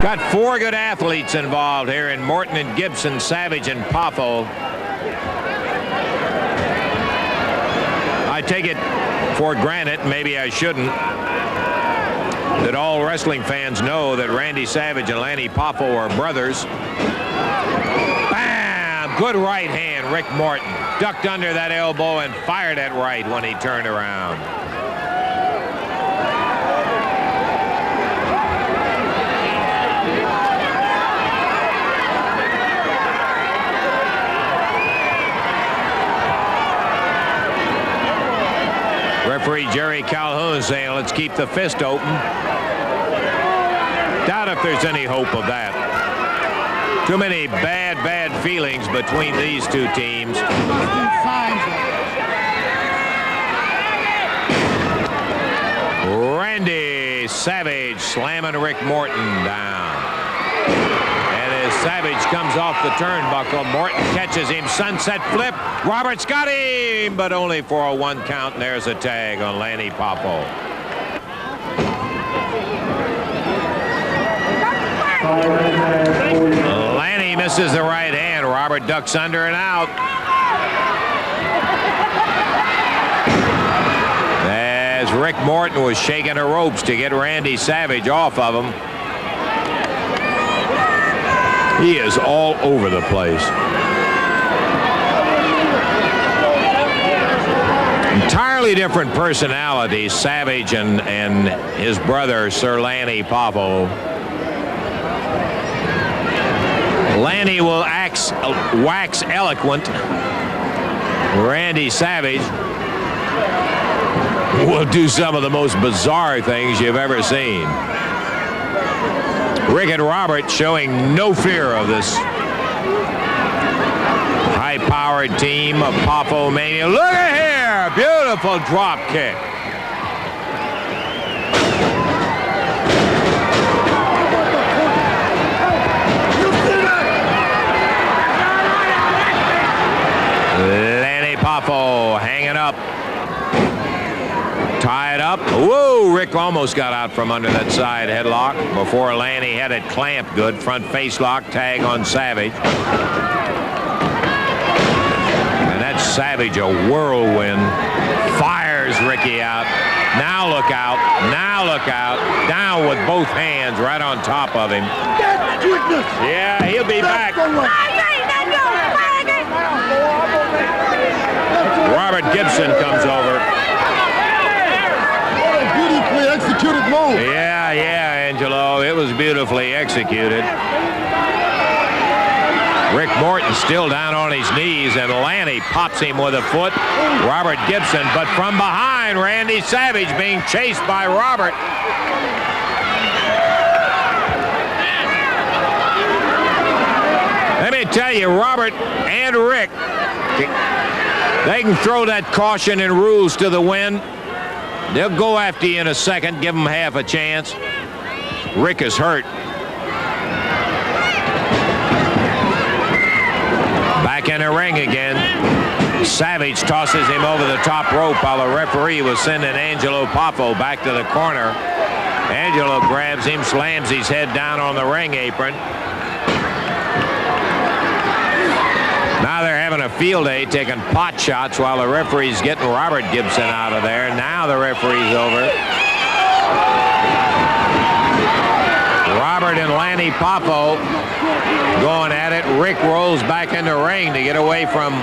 Got 4 good athletes involved here in Morton and Gibson, Savage and Poffo. I take it for granted, maybe I shouldn't, that all wrestling fans know that Randy Savage and Lanny Poffo are brothers. Bam! Good right hand, Rick Morton. Ducked under that elbow and fired it right when he turned around. Referee Jerry Calhoun saying, let's keep the fist open. Doubt if there's any hope of that. Too many bad feelings between these two teams. Randy Savage slamming Rick Morton down. And as Savage comes off the turnbuckle, Morton catches him, sunset flip. Robert's got him, but only for a 1 count, and there's a tag on Lanny Poffo. Lanny misses the right hand. Robert ducks under and out. As Rick Morton was shaking the ropes to get Randy Savage off of him. He is all over the place. Entirely different personalities, Savage and his brother, Sir Lanny Poffo. Lanny will wax eloquent. Randy Savage will do some of the most bizarre things you've ever seen. Rick and Robert showing no fear of this high-powered team of Poffo Mania. Look at here! Beautiful drop kick. Lanny Poffo hanging up. Tied up. Whoa! Rick almost got out from under that side headlock before Lanny had it clamped good. Front face lock, tag on Savage. And that's Savage, a whirlwind. Fires Ricky out. Now look out. Now look out. Down with both hands right on top of him. Yeah, he'll be back. Robert Gibson comes over. Executed move. Yeah, Angelo. It was beautifully executed. Rick Morton still down on his knees, and Lanny pops him with a foot. Robert Gibson, but from behind, Randy Savage being chased by Robert. Let me tell you, Robert and Rick, they can throw that caution and rules to the wind. They'll go after you in a second, give them half a chance. Rick is hurt. Back in the ring again. Savage tosses him over the top rope while the referee was sending Angelo Poffo back to the corner. Angelo grabs him, slams his head down on the ring apron. Now they're having a field day, taking pot shots while the referee's getting Robert Gibson out of there. Now the referee's over. Robert and Lanny Poffo going at it. Rick rolls back in the ring to get away from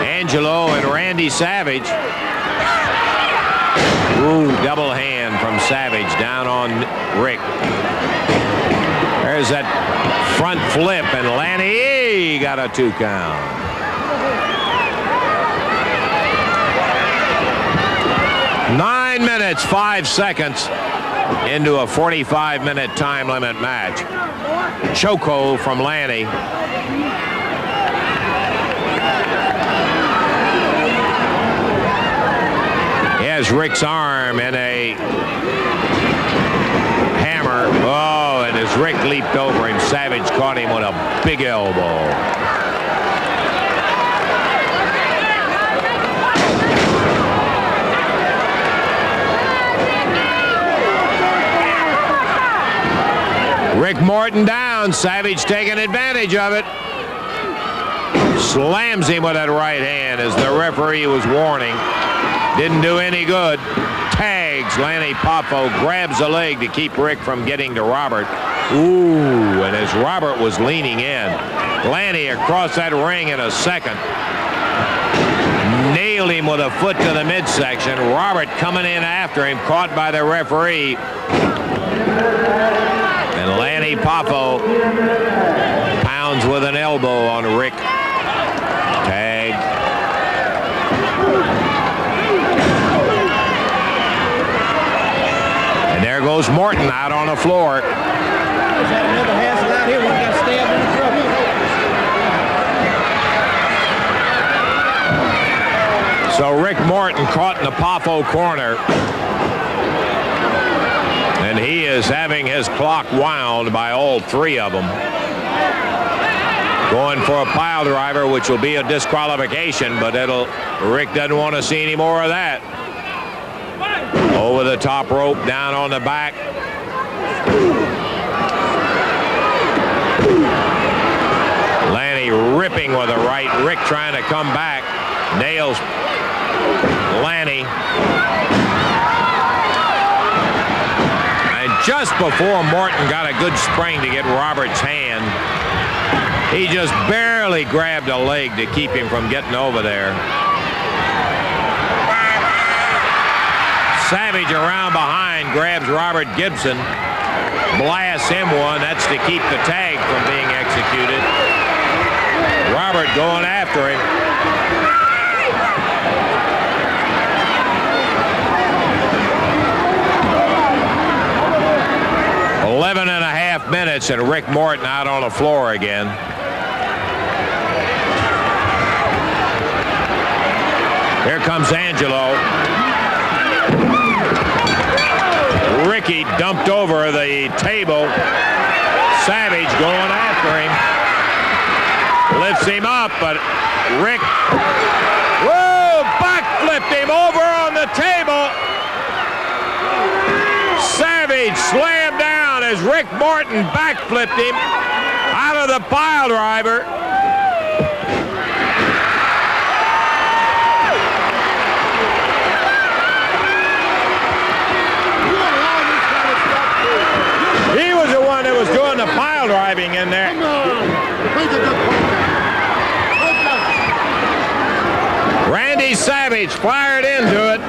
Angelo and Randy Savage. Ooh, double hand from Savage down on Rick. There's that front flip, and Lanny got a 2 count. Nine minutes, 5 seconds into a 45-minute time limit match. Chokehold from Lanny. He has Rick's arm in a hammer. Oh, and as Rick leaped over him, Savage caught him with a big elbow. Rick Rick Morton down. Savage taking advantage of it. Slams him with that right hand as the referee was warning. Didn't do any good. Tags Lanny Poffo, grabs the leg to keep Rick from getting to Robert. Ooh, and as Robert was leaning in, Lanny across that ring in a second. Nailed him with a foot to the midsection. Robert coming in after him, caught by the referee. And Lanny Poffo pounds with an elbow on Rick. Tag. And there goes Morton out on the floor. So Rick Morton caught in the Poffo corner. And he is having his clock wound by all three of them. Going for a pile driver, which will be a disqualification, but Rick doesn't want to see any more of that. Over the top rope, down on the back. Lanny ripping with a right. Rick trying to come back. Nails Lanny. And just before Morton got a good spring to get Robert's hand, he just barely grabbed a leg to keep him from getting over there. Savage around behind, grabs Robert Gibson, blasts him one. That's to keep the tag from being executed. Robert going after him. "11 and a half minutes, and Rick Morton out on the floor again. Here comes Angelo. Ricky dumped over the table. Savage going after him. Lifts him up, but Rick, whoa, backflipped him over on the table. Savage slammed down as Rick Morton backflipped him out of the pile driver. He was the one that was doing the pile driving in there. Randy Savage fired into it.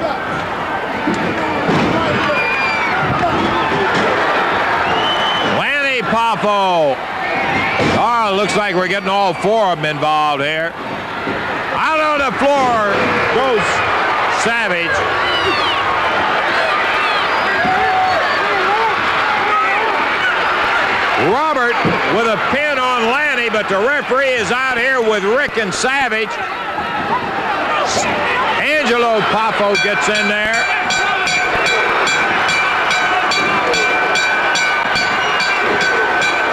Lanny Poffo. Oh, looks like we're getting all four of them involved here. Out on the floor goes Savage. Robert with a pin on Lanny, but the referee is out here with Rick and Savage. Angelo Poffo gets in there.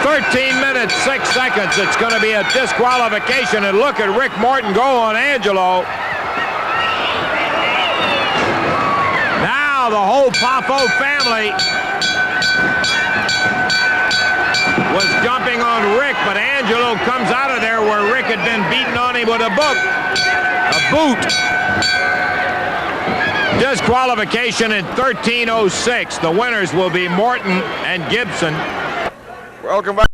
"13 minutes, 6 seconds. It's going to be a disqualification, and look at Rick Morton go on Angelo. Now the whole Poffo family was jumping on Rick, but Angelo comes out of there where Rick had been beaten on him with a boot. Disqualification in 13:06. The winners will be Morton and Gibson. Welcome back.